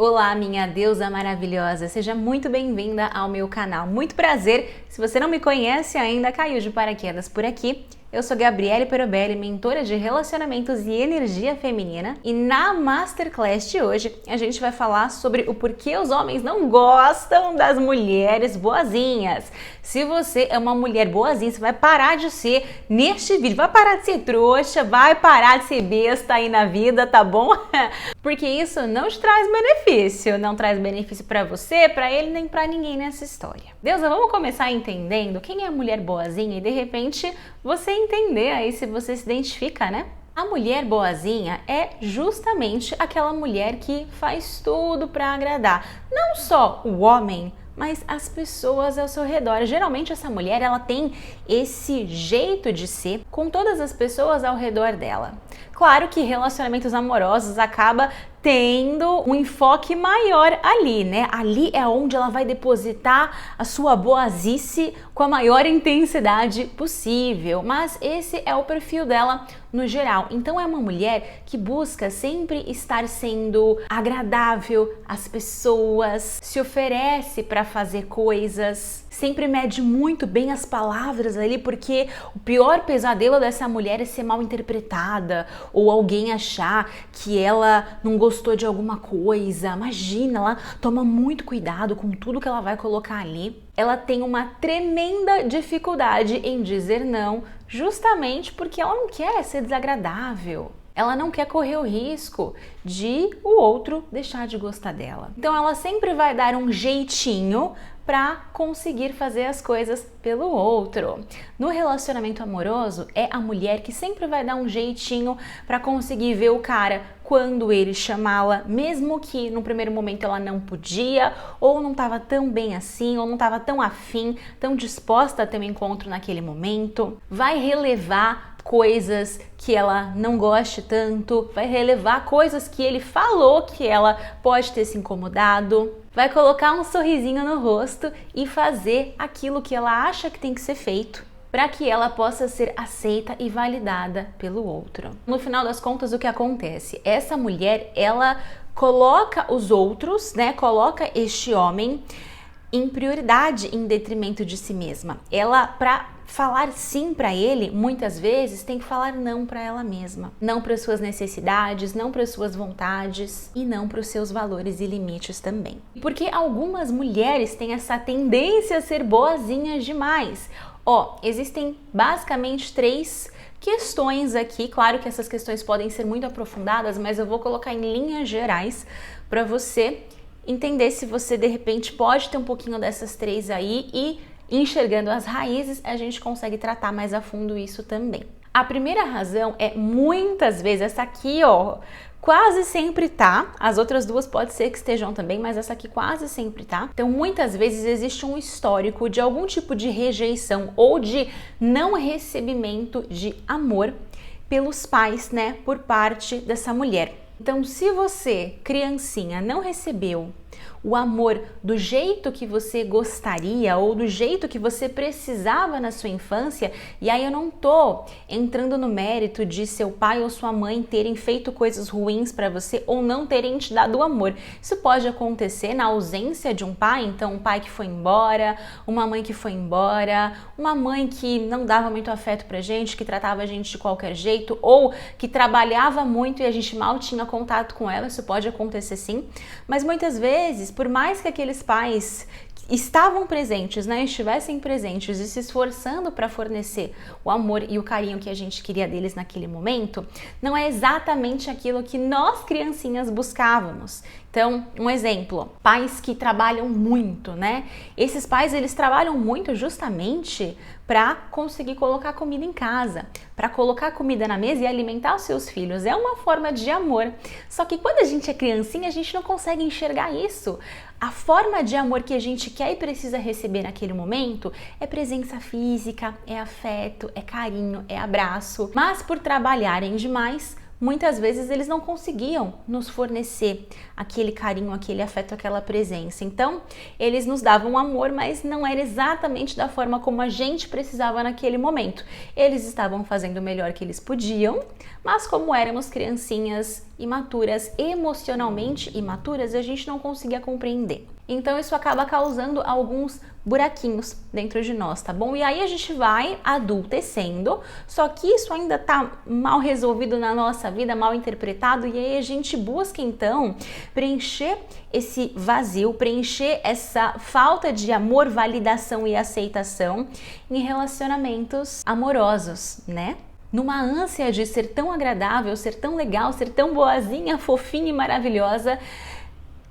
Olá, minha deusa maravilhosa, seja muito bem-vinda ao meu canal. Muito prazer, se você não me conhece ainda, caiu de paraquedas por aqui. Eu sou Gabriele Perobelli, mentora de relacionamentos e energia feminina, e na Masterclass de hoje a gente vai falar sobre o porquê os homens não gostam das mulheres boazinhas. Se você é uma mulher boazinha, você vai parar de ser neste vídeo, vai parar de ser trouxa, vai parar de ser besta aí na vida, tá bom? Porque isso não te traz benefício, não traz benefício pra você, pra ele, nem pra ninguém nessa história. Deusa, vamos começar entendendo quem é a mulher boazinha e de repente você entender aí se você se identifica, né? A mulher boazinha é justamente aquela mulher que faz tudo pra agradar, não só o homem, mas as pessoas ao seu redor. Geralmente essa mulher, ela tem esse jeito de ser com todas as pessoas ao redor dela. Claro que relacionamentos amorosos acaba tendo um enfoque maior ali, né? Ali é onde ela vai depositar a sua boazice com a maior intensidade possível, mas esse é o perfil dela no geral. Então é uma mulher que busca sempre estar sendo agradável às pessoas, se oferece para fazer coisas, sempre mede muito bem as palavras ali, porque o pior pesadelo dessa mulher é ser mal interpretada ou alguém achar que ela não gostou de alguma coisa. Imagina, ela toma muito cuidado com tudo que ela vai colocar ali. Ela tem uma tremenda dificuldade em dizer não, justamente porque ela não quer ser desagradável. Ela não quer correr o risco de o outro deixar de gostar dela. Então ela sempre vai dar um jeitinho para conseguir fazer as coisas pelo outro. No relacionamento amoroso, é a mulher que sempre vai dar um jeitinho para conseguir ver o cara quando ele chamá-la, mesmo que no primeiro momento ela não podia, ou não estava tão bem assim, ou não estava tão afim, tão disposta a ter um encontro naquele momento. Vai relevar coisas que ela não goste tanto, vai relevar coisas que ele falou que ela pode ter se incomodado, vai colocar um sorrisinho no rosto e fazer aquilo que ela acha que tem que ser feito para que ela possa ser aceita e validada pelo outro. No final das contas, o que acontece? Essa mulher, ela coloca os outros, né? Coloca este homem em prioridade em detrimento de si mesma. Ela, para falar sim para ele, muitas vezes tem que falar não para ela mesma. Não para suas necessidades, não para suas vontades e não para os seus valores e limites também. Porque algumas mulheres têm essa tendência a ser boazinhas demais. Existem basicamente 3 questões aqui. Claro que essas questões podem ser muito aprofundadas, mas eu vou colocar em linhas gerais para você entender se você de repente pode ter um pouquinho dessas 3 aí, e enxergando as raízes a gente consegue tratar mais a fundo isso também. A primeira razão é, muitas vezes, essa aqui, quase sempre tá. As outras 2 pode ser que estejam também, mas essa aqui quase sempre tá. Então, muitas vezes existe um histórico de algum tipo de rejeição ou de não recebimento de amor pelos pais, né, por parte dessa mulher. Então, se você, criancinha, não recebeu o amor do jeito que você gostaria ou do jeito que você precisava na sua infância, e aí eu não tô entrando no mérito de seu pai ou sua mãe terem feito coisas ruins para você ou não terem te dado o amor. Isso pode acontecer na ausência de um pai, então um pai que foi embora, uma mãe que foi embora, uma mãe que não dava muito afeto pra gente, que tratava a gente de qualquer jeito, ou que trabalhava muito e a gente mal tinha contato com ela. Isso pode acontecer sim, mas muitas vezes, por mais que aqueles pais estavam presentes, né, estivessem presentes e se esforçando para fornecer o amor e o carinho que a gente queria deles naquele momento, não é exatamente aquilo que nós criancinhas buscávamos. Então, um exemplo, pais que trabalham muito, né? Esses pais, eles trabalham muito justamente para conseguir colocar comida em casa, para colocar comida na mesa e alimentar os seus filhos. É uma forma de amor. Só que quando a gente é criancinha, a gente não consegue enxergar isso. A forma de amor que a gente quer e precisa receber naquele momento é presença física, é afeto, é carinho, é abraço. Mas por trabalharem demais, muitas vezes eles não conseguiam nos fornecer aquele carinho, aquele afeto, aquela presença. Então, eles nos davam amor, mas não era exatamente da forma como a gente precisava naquele momento. Eles estavam fazendo o melhor que eles podiam, mas como éramos criancinhas imaturas, emocionalmente imaturas, a gente não conseguia compreender. Então isso acaba causando alguns buraquinhos dentro de nós, tá bom? E aí a gente vai adultecendo, só que isso ainda tá mal resolvido na nossa vida, mal interpretado, e aí a gente busca então preencher esse vazio, preencher essa falta de amor, validação e aceitação em relacionamentos amorosos, né? Numa ânsia de ser tão agradável, ser tão legal, ser tão boazinha, fofinha e maravilhosa,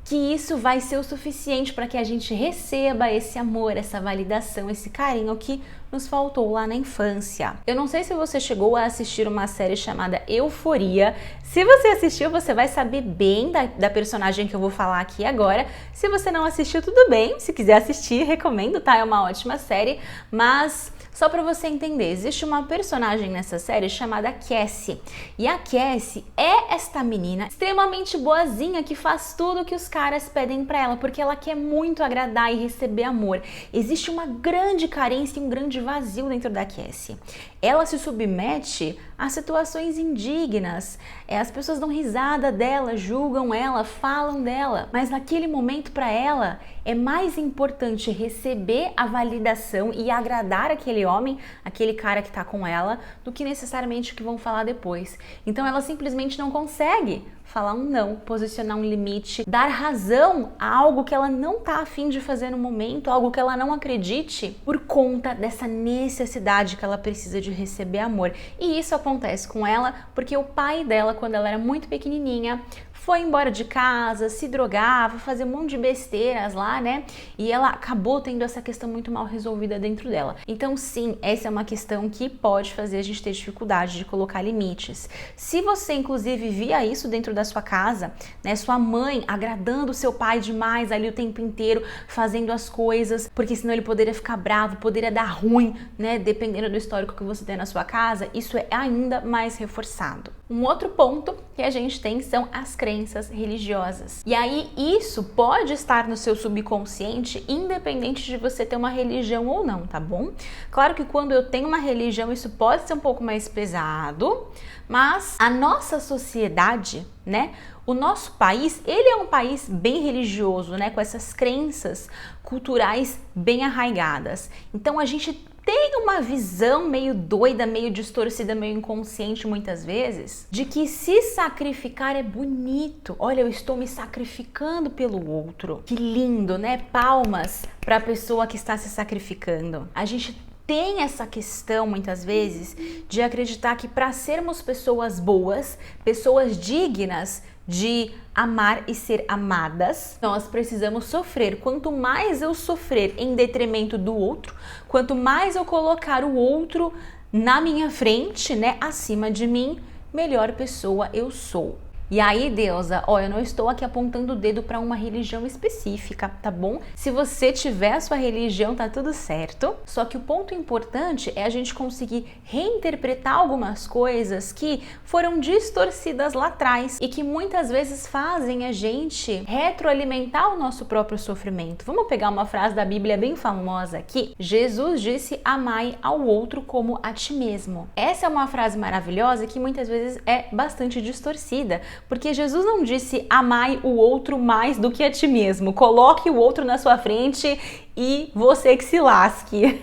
que isso vai ser o suficiente para que a gente receba esse amor, essa validação, esse carinho que nos faltou lá na infância. Eu não sei se você chegou a assistir uma série chamada Euforia. Se você assistiu, você vai saber bem da personagem que eu vou falar aqui agora. Se você não assistiu, tudo bem. Se quiser assistir, recomendo, tá? É uma ótima série, mas só para você entender, existe uma personagem nessa série chamada Cassie. E a Cassie é esta menina extremamente boazinha que faz tudo que os caras pedem para ela, porque ela quer muito agradar e receber amor. Existe uma grande carência e um grande vazio dentro da Cassie. Ela se submete a situações indignas. As pessoas dão risada dela, julgam ela, falam dela. Mas naquele momento, para ela, é mais importante receber a validação e agradar aquele homem, aquele cara que tá com ela, do que necessariamente o que vão falar depois. Então ela simplesmente não consegue falar um não, posicionar um limite, dar razão a algo que ela não tá afim de fazer no momento, algo que ela não acredite, por conta dessa necessidade que ela precisa de receber amor. E isso acontece com ela porque o pai dela, quando ela era muito pequenininha, foi embora de casa, se drogava, fazia um monte de besteiras lá, né? E ela acabou tendo essa questão muito mal resolvida dentro dela. Então, sim, essa é uma questão que pode fazer a gente ter dificuldade de colocar limites. Se você, inclusive, via isso dentro da sua casa, né? Sua mãe agradando o seu pai demais ali o tempo inteiro, fazendo as coisas, porque senão ele poderia ficar bravo, poderia dar ruim, né? Dependendo do histórico que você tem na sua casa, isso é ainda mais reforçado. Um outro ponto que a gente tem são as crenças religiosas. E aí isso pode estar no seu subconsciente, independente de você ter uma religião ou não, tá bom? Claro que quando eu tenho uma religião, isso pode ser um pouco mais pesado, mas a nossa sociedade, né? O nosso país, ele é um país bem religioso, né? Com essas crenças culturais bem arraigadas. Então a gente tem uma visão meio doida, meio distorcida, meio inconsciente muitas vezes, de que se sacrificar é bonito. Olha, eu estou me sacrificando pelo outro. Que lindo, né? Palmas para a pessoa que está se sacrificando. A gente tem essa questão, muitas vezes, de acreditar que para sermos pessoas boas, pessoas dignas de amar e ser amadas, nós precisamos sofrer. Quanto mais eu sofrer em detrimento do outro, quanto mais eu colocar o outro na minha frente, né, acima de mim, melhor pessoa eu sou. E aí, deusa, ó, eu não estou aqui apontando o dedo para uma religião específica, tá bom? Se você tiver a sua religião, tá tudo certo. Só que o ponto importante é a gente conseguir reinterpretar algumas coisas que foram distorcidas lá atrás e que muitas vezes fazem a gente retroalimentar o nosso próprio sofrimento. Vamos pegar uma frase da Bíblia bem famosa aqui. Jesus disse: amai ao outro como a ti mesmo. Essa é uma frase maravilhosa que muitas vezes é bastante distorcida. Porque Jesus não disse amai o outro mais do que a ti mesmo. Coloque o outro na sua frente e você que se lasque.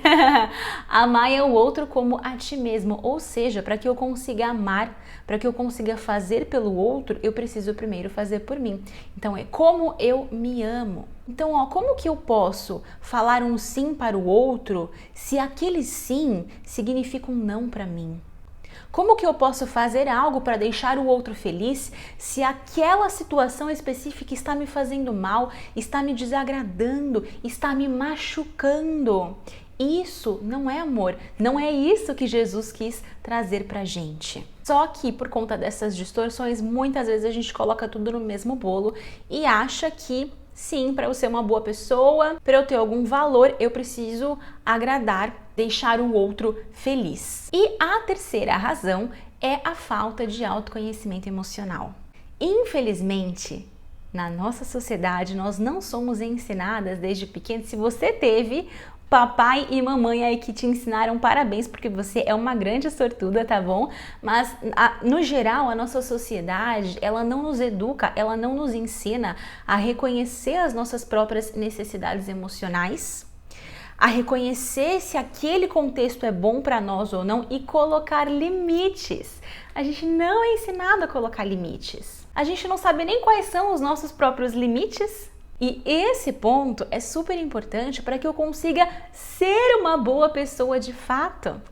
Amai o outro como a ti mesmo. Ou seja, para que eu consiga amar, para que eu consiga fazer pelo outro, eu preciso primeiro fazer por mim. Então é como eu me amo. Então, ó, como que eu posso falar um sim para o outro se aquele sim significa um não para mim? Como que eu posso fazer algo para deixar o outro feliz se aquela situação específica está me fazendo mal, está me desagradando, está me machucando? Isso não é amor, não é isso que Jesus quis trazer pra gente. Só que por conta dessas distorções, muitas vezes a gente coloca tudo no mesmo bolo e acha que sim, para eu ser uma boa pessoa, para eu ter algum valor, eu preciso agradar, deixar o outro feliz. E a terceira razão é a falta de autoconhecimento emocional. Infelizmente, na nossa sociedade, nós não somos ensinadas desde pequeno. Se você teve papai e mamãe aí que te ensinaram, parabéns, porque você é uma grande sortuda, tá bom? Mas, no geral, a nossa sociedade, ela não nos educa, ela não nos ensina a reconhecer as nossas próprias necessidades emocionais, a reconhecer se aquele contexto é bom para nós ou não e colocar limites. A gente não é ensinado a colocar limites. A gente não sabe nem quais são os nossos próprios limites. E esse ponto é super importante para que eu consiga ser uma boa pessoa de fato.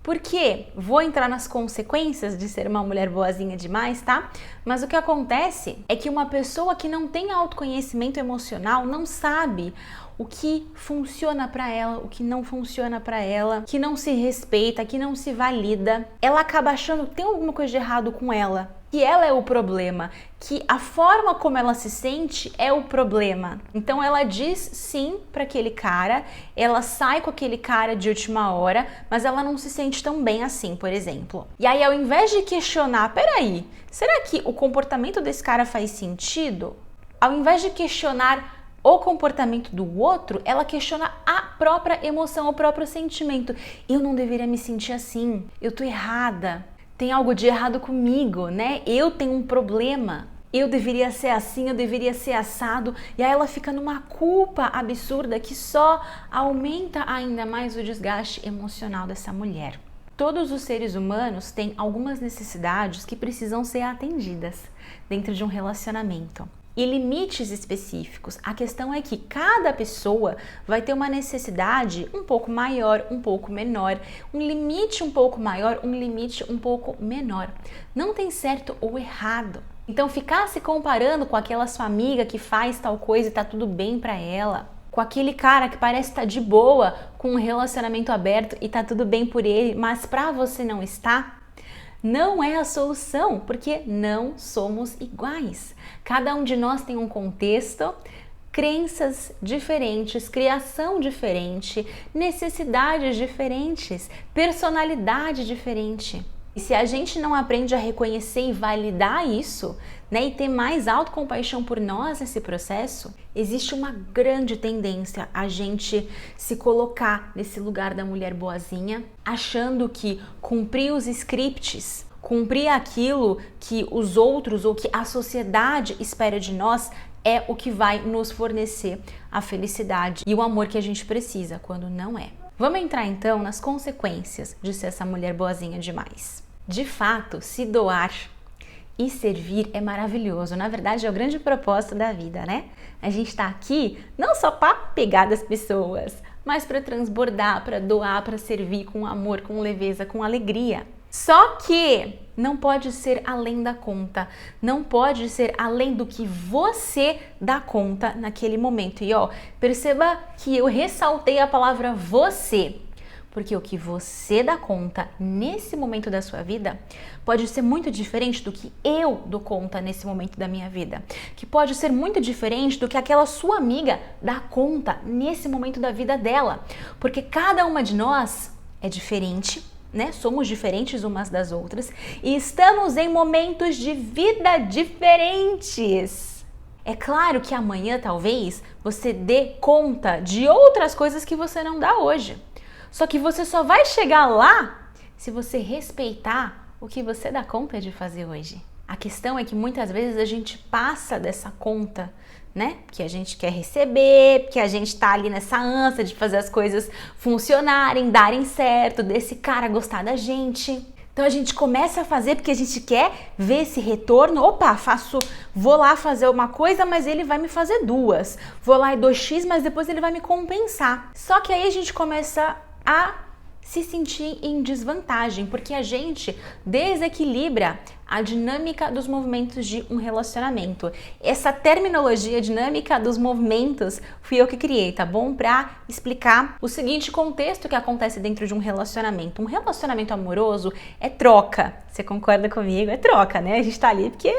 Porque vou entrar nas consequências de ser uma mulher boazinha demais, tá? Mas o que acontece é que uma pessoa que não tem autoconhecimento emocional não sabe o que funciona para ela, o que não funciona para ela, que não se respeita, que não se valida. Ela acaba achando que tem alguma coisa de errado com ela, que ela é o problema, que a forma como ela se sente é o problema. Então ela diz sim para aquele cara, ela sai com aquele cara de última hora, mas ela não se sente tão bem assim, por exemplo. E aí, ao invés de questionar, peraí, será que o comportamento desse cara faz sentido? Ao invés de questionar o comportamento do outro, ela questiona a própria emoção, o próprio sentimento. Eu não deveria me sentir assim, eu tô errada. Tem algo de errado comigo, né? Eu tenho um problema. Eu deveria ser assim, eu deveria ser assado. E aí ela fica numa culpa absurda que só aumenta ainda mais o desgaste emocional dessa mulher. Todos os seres humanos têm algumas necessidades que precisam ser atendidas dentro de um relacionamento. E limites específicos. A questão é que cada pessoa vai ter uma necessidade um pouco maior, um pouco menor, um limite um pouco maior, um limite um pouco menor. Não tem certo ou errado. Então ficar se comparando com aquela sua amiga que faz tal coisa e tá tudo bem pra ela, com aquele cara que parece estar de boa com um relacionamento aberto e tá tudo bem por ele, mas pra você não está, não é a solução, porque não somos iguais. Cada um de nós tem um contexto, crenças diferentes, criação diferente, necessidades diferentes, personalidade diferente. E se a gente não aprende a reconhecer e validar isso, né, e ter mais autocompaixão por nós nesse processo, existe uma grande tendência a gente se colocar nesse lugar da mulher boazinha, achando que cumprir os scripts, cumprir aquilo que os outros ou que a sociedade espera de nós é o que vai nos fornecer a felicidade e o amor que a gente precisa, quando não é. Vamos entrar então nas consequências de ser essa mulher boazinha demais. De fato, se doar e servir é maravilhoso. Na verdade, é o grande propósito da vida, né? A gente tá aqui não só para pegar das pessoas, mas para transbordar, para doar, para servir com amor, com leveza, com alegria. Só que não pode ser além da conta, não pode ser além do que você dá conta naquele momento. E ó, perceba que eu ressaltei a palavra você, porque o que você dá conta nesse momento da sua vida pode ser muito diferente do que eu dou conta nesse momento da minha vida, que pode ser muito diferente do que aquela sua amiga dá conta nesse momento da vida dela, porque cada uma de nós é diferente, né? Somos diferentes umas das outras e estamos em momentos de vida diferentes. É claro que amanhã talvez você dê conta de outras coisas que você não dá hoje. Só que você só vai chegar lá se você respeitar o que você dá conta de fazer hoje. A questão é que muitas vezes a gente passa dessa conta, né? Que a gente quer receber, que a gente tá ali nessa ânsia de fazer as coisas funcionarem, darem certo, desse cara gostar da gente. Então a gente começa a fazer porque a gente quer ver esse retorno. Opa, vou lá fazer uma coisa, mas ele vai me fazer duas. Vou lá e dou X, mas depois ele vai me compensar. Só que aí a gente começa a se sentir em desvantagem, porque a gente desequilibra a dinâmica dos movimentos de um relacionamento. Essa terminologia dinâmica dos movimentos fui eu que criei, tá bom? Pra explicar o seguinte contexto que acontece dentro de um relacionamento. Um relacionamento amoroso é troca. Você concorda comigo? É troca, né? A gente tá ali porque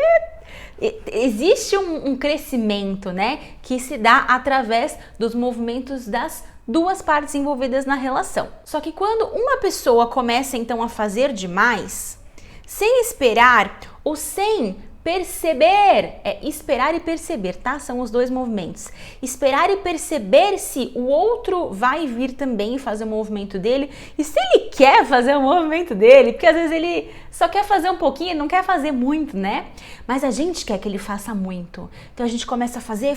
existe um crescimento, né? Que se dá através dos movimentos das duas partes envolvidas na relação. Só que quando uma pessoa começa então a fazer demais, sem esperar ou sem perceber, esperar e perceber, tá? São os dois movimentos. Esperar e perceber se o outro vai vir também fazer o movimento dele e se ele quer fazer o movimento dele, porque às vezes ele só quer fazer um pouquinho, não quer fazer muito, né? Mas a gente quer que ele faça muito. Então a gente começa a fazer,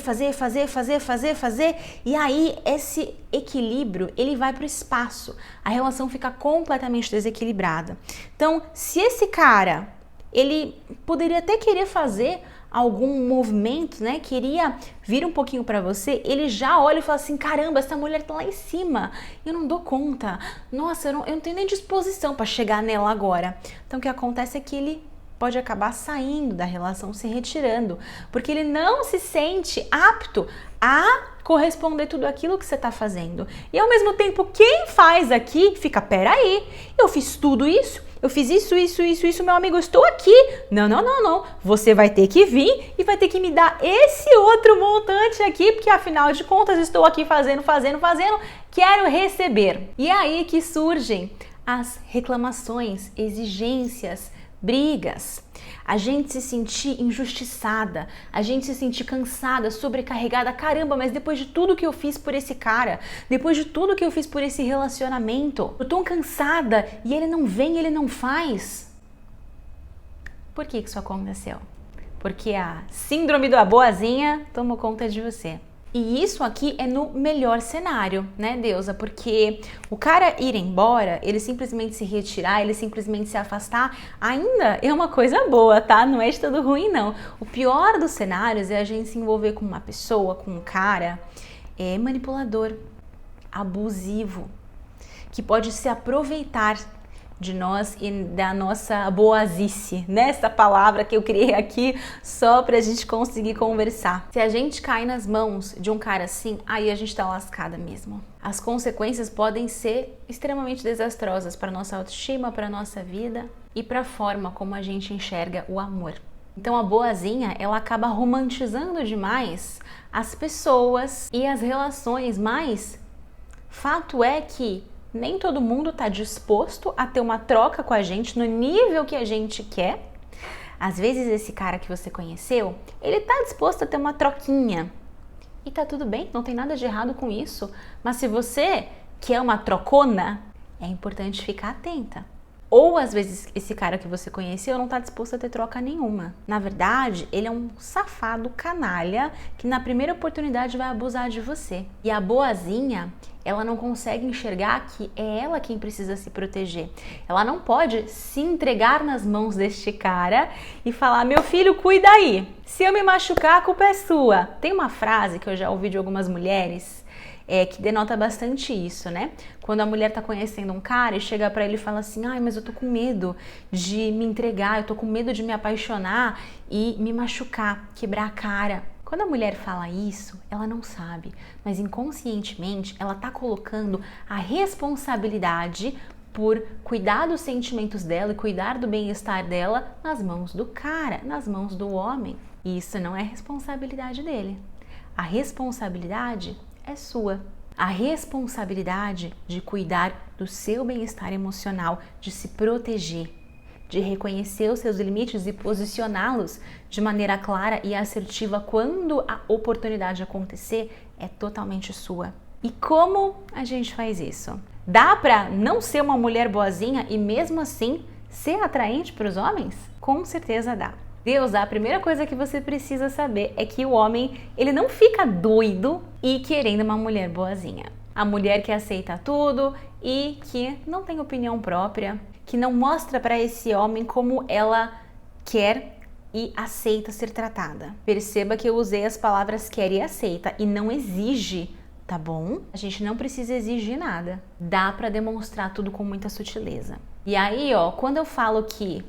e aí esse equilíbrio, ele vai para o espaço. A relação fica completamente desequilibrada. Então, se esse cara ele poderia até querer fazer algum movimento, né? Queria vir um pouquinho para você, ele já olha e fala assim, caramba, essa mulher tá lá em cima, eu não dou conta. Nossa, eu não tenho nem disposição para chegar nela agora. Então o que acontece é que ele pode acabar saindo da relação, se retirando, porque ele não se sente apto a corresponder tudo aquilo que você está fazendo. E ao mesmo tempo, quem faz aqui fica, peraí, eu fiz tudo isso, eu fiz isso, meu amigo, eu estou aqui. Não. Você vai ter que vir e vai ter que me dar esse outro montante aqui, porque afinal de contas estou aqui fazendo, quero receber. E é aí que surgem as reclamações, exigências, brigas, a gente se sentir injustiçada, a gente se sentir cansada, sobrecarregada, caramba, mas depois de tudo que eu fiz por esse cara, depois de tudo que eu fiz por esse relacionamento, eu tô cansada e ele não vem, ele não faz. Por que isso aconteceu? Porque a síndrome da boazinha tomou conta de você. E isso aqui é no melhor cenário, né, Deusa? Porque o cara ir embora, ele simplesmente se retirar, ele simplesmente se afastar, ainda é uma coisa boa, tá? Não é de todo ruim, não. O pior dos cenários é a gente se envolver com uma pessoa, com um cara manipulador, abusivo, que pode se aproveitar de nós e da nossa boazice, né? Essa palavra que eu criei aqui só pra gente conseguir conversar. Se a gente cai nas mãos de um cara assim, aí a gente tá lascada mesmo. As consequências podem ser extremamente desastrosas para nossa autoestima, para nossa vida e para a forma como a gente enxerga o amor. Então a boazinha, ela acaba romantizando demais as pessoas e as relações, mas fato é que nem todo mundo está disposto a ter uma troca com a gente no nível que a gente quer. Às vezes esse cara que você conheceu, ele está disposto a ter uma troquinha. E tá tudo bem, não tem nada de errado com isso. Mas se você quer uma trocona, é importante ficar atenta. Ou às vezes esse cara que você conheceu não está disposto a ter troca nenhuma. Na verdade, ele é um safado canalha que na primeira oportunidade vai abusar de você. E a boazinha, ela não consegue enxergar que é ela quem precisa se proteger. Ela não pode se entregar nas mãos deste cara e falar, meu filho, cuida aí. Se eu me machucar, a culpa é sua. Tem uma frase que eu já ouvi de algumas mulheres que denota bastante isso, né? Quando a mulher tá conhecendo um cara e chega pra ele e fala assim, ai, mas eu tô com medo de me entregar, eu tô com medo de me apaixonar e me machucar, quebrar a cara. Quando a mulher fala isso, ela não sabe, mas inconscientemente ela tá colocando a responsabilidade por cuidar dos sentimentos dela e cuidar do bem-estar dela nas mãos do cara, nas mãos do homem. E isso não é responsabilidade dele. A responsabilidade é sua. A responsabilidade de cuidar do seu bem-estar emocional, de se proteger, de reconhecer os seus limites e posicioná-los de maneira clara e assertiva quando a oportunidade acontecer, é totalmente sua. E como a gente faz isso? Dá pra não ser uma mulher boazinha e mesmo assim ser atraente para os homens? Com certeza dá. Deus, a primeira coisa que você precisa saber é que o homem, ele não fica doido e querendo uma mulher boazinha. A mulher que aceita tudo e que não tem opinião própria, que não mostra para esse homem como ela quer e aceita ser tratada. Perceba que eu usei as palavras quer e aceita e não exige, tá bom? A gente não precisa exigir nada. Dá para demonstrar tudo com muita sutileza. E aí, ó, quando eu falo que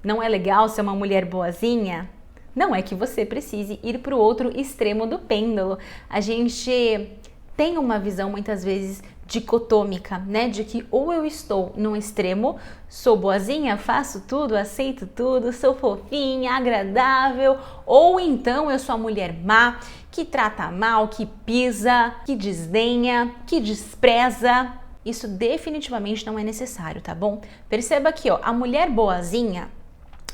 não é legal ser uma mulher boazinha, não é que você precise ir para o outro extremo do pêndulo. A gente tem uma visão muitas vezes dicotômica, né? De que ou eu estou num extremo, sou boazinha, faço tudo, aceito tudo, sou fofinha, agradável, ou então eu sou a mulher má, que trata mal, que pisa, que desdenha, que despreza. isso definitivamente não é necessário, tá bom? Perceba aqui, ó, a mulher boazinha,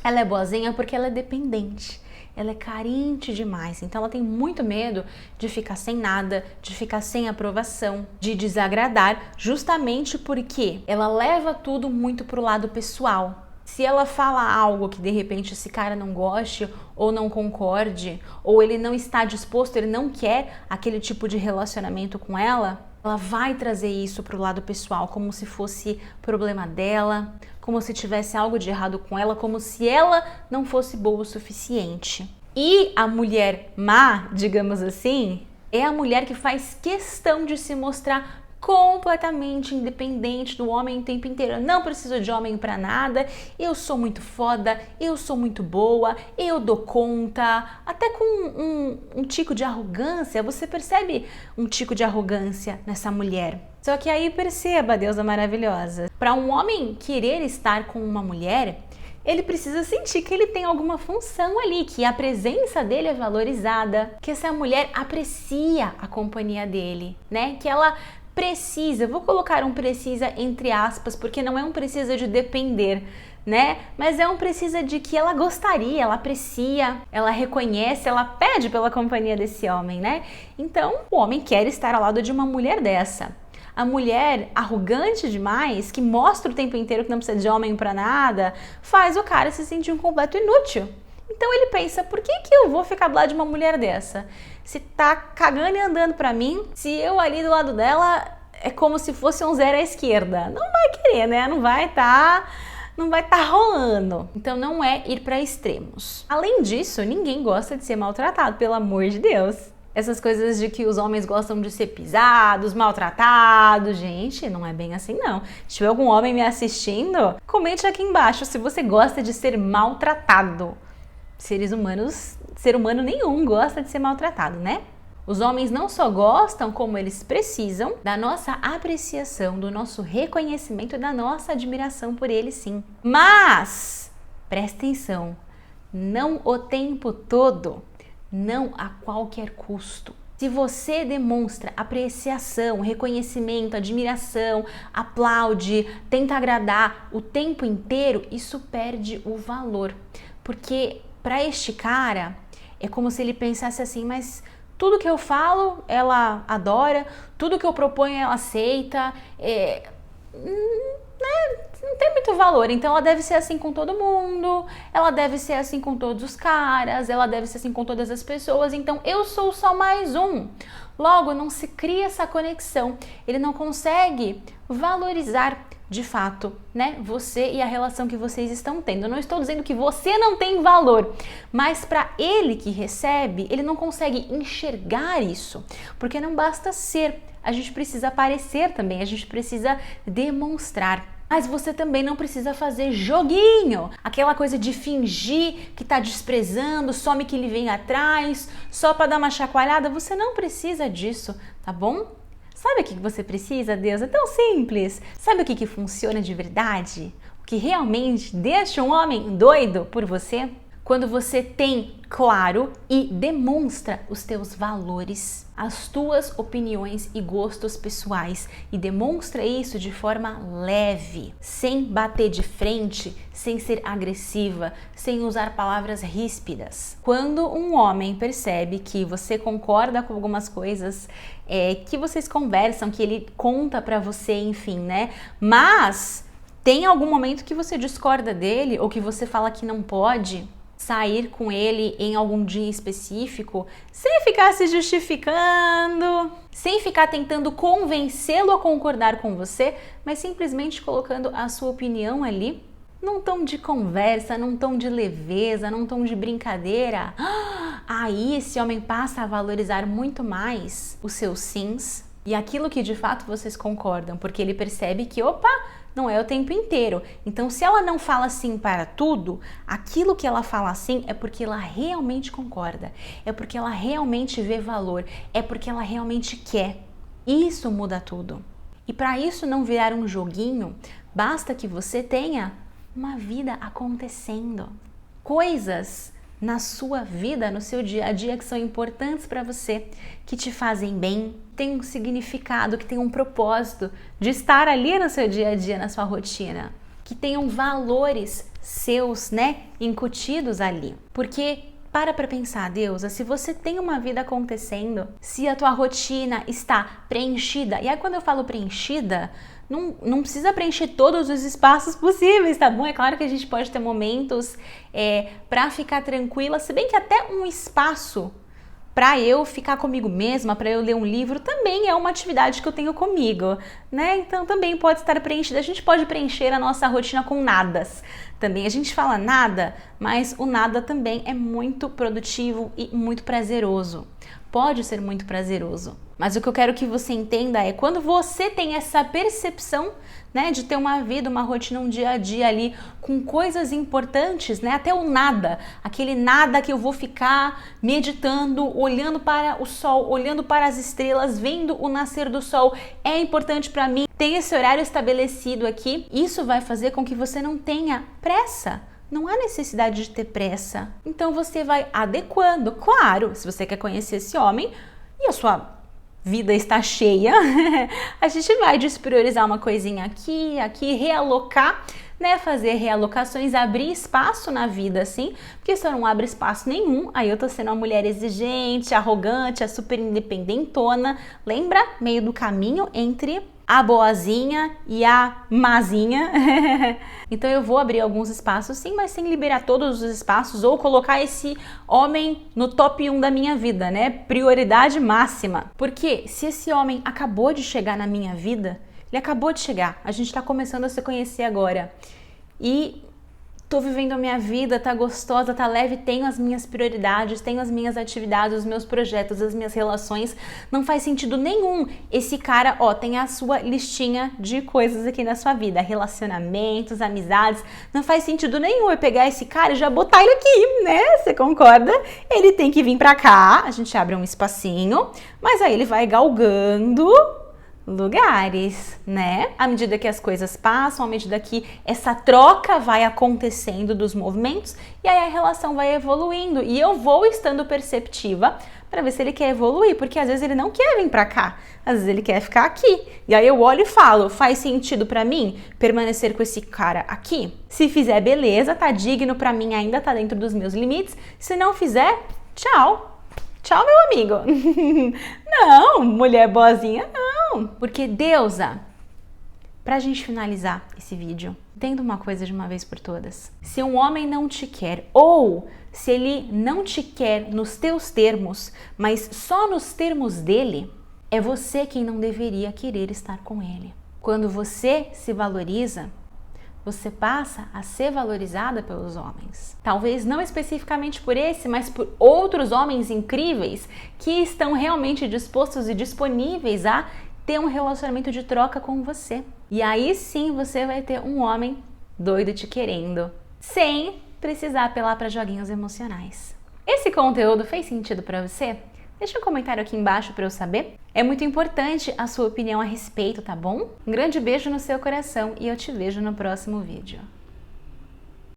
ela é boazinha porque ela é dependente. Ela é carente demais, então ela tem muito medo de ficar sem nada, de ficar sem aprovação, de desagradar, justamente porque ela leva tudo muito pro lado pessoal. Se ela fala algo que de repente esse cara não goste ou não concorde, ou ele não está disposto, ele não quer aquele tipo de relacionamento com ela vai trazer isso pro lado pessoal, como se fosse problema dela, como se tivesse algo de errado com ela, como se ela não fosse boa o suficiente. E a mulher má, digamos assim, é a mulher que faz questão de se mostrar completamente independente do homem o tempo inteiro. Eu não preciso de homem pra nada, eu sou muito foda, eu sou muito boa, eu dou conta. Até com um tico de arrogância, você percebe um tico de arrogância nessa mulher. Só que aí perceba, deusa maravilhosa, para um homem querer estar com uma mulher, ele precisa sentir que ele tem alguma função ali, que a presença dele é valorizada, que essa mulher aprecia a companhia dele, né? Que ela precisa, vou colocar um precisa entre aspas, porque não é um precisa de depender, né? Mas é um precisa de que ela gostaria, ela aprecia, ela reconhece, ela pede pela companhia desse homem, né? Então, o homem quer estar ao lado de uma mulher dessa. A mulher arrogante demais, que mostra o tempo inteiro que não precisa de homem pra nada, faz o cara se sentir um completo inútil. Então ele pensa, por que eu vou ficar do lado de uma mulher dessa? Se tá cagando e andando pra mim, se eu ali do lado dela é como se fosse um zero à esquerda. Não vai querer, né? Não vai tá rolando. Então não é ir pra extremos. Além disso, ninguém gosta de ser maltratado, pelo amor de Deus. Essas coisas de que os homens gostam de ser pisados, maltratados, gente, não é bem assim não. Se tiver algum homem me assistindo, comente aqui embaixo se você gosta de ser maltratado. Ser humano nenhum gosta de ser maltratado, né? Os homens não só gostam, como eles precisam da nossa apreciação, do nosso reconhecimento e da nossa admiração por eles, sim. Mas, presta atenção, não o tempo todo, não a qualquer custo. Se você demonstra apreciação, reconhecimento, admiração, aplaude, tenta agradar o tempo inteiro, isso perde o valor. Porque para este cara é como se ele pensasse assim, mas tudo que eu falo ela adora, tudo que eu proponho ela aceita, não tem muito valor, então ela deve ser assim com todo mundo, ela deve ser assim com todos os caras, ela deve ser assim com todas as pessoas, então eu sou só mais um. Logo, não se cria essa conexão, ele não consegue valorizar de fato, né, você e a relação que vocês estão tendo. Eu não estou dizendo que você não tem valor, mas para ele que recebe, ele não consegue enxergar isso, porque não basta ser, a gente precisa aparecer também, a gente precisa demonstrar. Mas você também não precisa fazer joguinho, aquela coisa de fingir que tá desprezando, some que ele vem atrás, só para dar uma chacoalhada. Você não precisa disso, tá bom? Sabe o que você precisa, Deus? É tão simples. Sabe o que funciona de verdade? O que realmente deixa um homem doido por você? Quando você tem claro e demonstra os teus valores, as tuas opiniões e gostos pessoais e demonstra isso de forma leve, sem bater de frente, sem ser agressiva, sem usar palavras ríspidas. Quando um homem percebe que você concorda com algumas coisas, que vocês conversam, que ele conta pra você, enfim, né? Mas tem algum momento que você discorda dele ou que você fala que não pode sair com ele em algum dia específico, sem ficar se justificando, sem ficar tentando convencê-lo a concordar com você, mas simplesmente colocando a sua opinião ali, num tom de conversa, num tom de leveza, num tom de brincadeira. Aí esse homem passa a valorizar muito mais os seus sims e aquilo que de fato vocês concordam, porque ele percebe que, opa, não é o tempo inteiro. Então, se ela não fala sim para tudo, aquilo que ela fala sim é porque ela realmente concorda, é porque ela realmente vê valor, é porque ela realmente quer. Isso muda tudo. E para isso não virar um joguinho, basta que você tenha uma vida acontecendo. Coisas na sua vida, no seu dia a dia, que são importantes para você, que te fazem bem, tem um significado, que tem um propósito de estar ali no seu dia a dia, na sua rotina, que tenham valores seus, né, incutidos ali. Porque para pensar, Deusa, se você tem uma vida acontecendo, se a tua rotina está preenchida, e aí quando eu falo preenchida, não precisa preencher todos os espaços possíveis, tá bom? É claro que a gente pode ter momentos para ficar tranquila, se bem que até um espaço para eu ficar comigo mesma, para eu ler um livro, também é uma atividade que eu tenho comigo, né? Então também pode estar preenchida. A gente pode preencher a nossa rotina com nadas. Também a gente fala nada, mas o nada também é muito produtivo e muito prazeroso. Pode ser muito prazeroso. Mas o que eu quero que você entenda é quando você tem essa percepção, né, de ter uma vida, uma rotina, um dia a dia ali com coisas importantes, né, até o nada, aquele nada que eu vou ficar meditando, olhando para o sol, olhando para as estrelas, vendo o nascer do sol, é importante para mim. Tem esse horário estabelecido aqui. Isso vai fazer com que você não tenha pressa. Não há necessidade de ter pressa. Então você vai adequando. Claro, se você quer conhecer esse homem e a sua vida está cheia, a gente vai despriorizar uma coisinha aqui, realocar, né? Fazer realocações, abrir espaço na vida, assim, porque se eu não abro espaço nenhum, aí eu tô sendo uma mulher exigente, arrogante, a super independentona. Lembra? Meio do caminho entre a boazinha e a mazinha. Então eu vou abrir alguns espaços sim, mas sem liberar todos os espaços ou colocar esse homem no top 1 da minha vida, né? Prioridade máxima. Porque se esse homem acabou de chegar na minha vida, ele acabou de chegar, a gente tá começando a se conhecer agora. E tô vivendo a minha vida, tá gostosa, tá leve, tenho as minhas prioridades, tenho as minhas atividades, os meus projetos, as minhas relações. Não faz sentido nenhum esse cara, tem a sua listinha de coisas aqui na sua vida, relacionamentos, amizades. Não faz sentido nenhum eu pegar esse cara e já botar ele aqui, né? Você concorda? Ele tem que vir pra cá, a gente abre um espacinho, mas aí ele vai galgando lugares, né? À medida que as coisas passam, à medida que essa troca vai acontecendo dos movimentos, e aí a relação vai evoluindo e eu vou estando perceptiva para ver se ele quer evoluir, porque às vezes ele não quer vir para cá, às vezes ele quer ficar aqui. E aí eu olho e falo, faz sentido para mim permanecer com esse cara aqui? Se fizer, beleza, tá digno para mim, ainda tá dentro dos meus limites. Se não fizer, tchau. Tchau, meu amigo. Não, mulher boazinha, não. Porque, Deusa, pra gente finalizar esse vídeo, entenda uma coisa de uma vez por todas. Se um homem não te quer, ou se ele não te quer nos teus termos, mas só nos termos dele, é você quem não deveria querer estar com ele. Quando você se valoriza, você passa a ser valorizada pelos homens. Talvez não especificamente por esse, mas por outros homens incríveis que estão realmente dispostos e disponíveis a ter um relacionamento de troca com você. E aí sim você vai ter um homem doido te querendo, sem precisar apelar para joguinhos emocionais. Esse conteúdo fez sentido para você? Deixa um comentário aqui embaixo para eu saber. É muito importante a sua opinião a respeito, tá bom? Um grande beijo no seu coração e eu te vejo no próximo vídeo.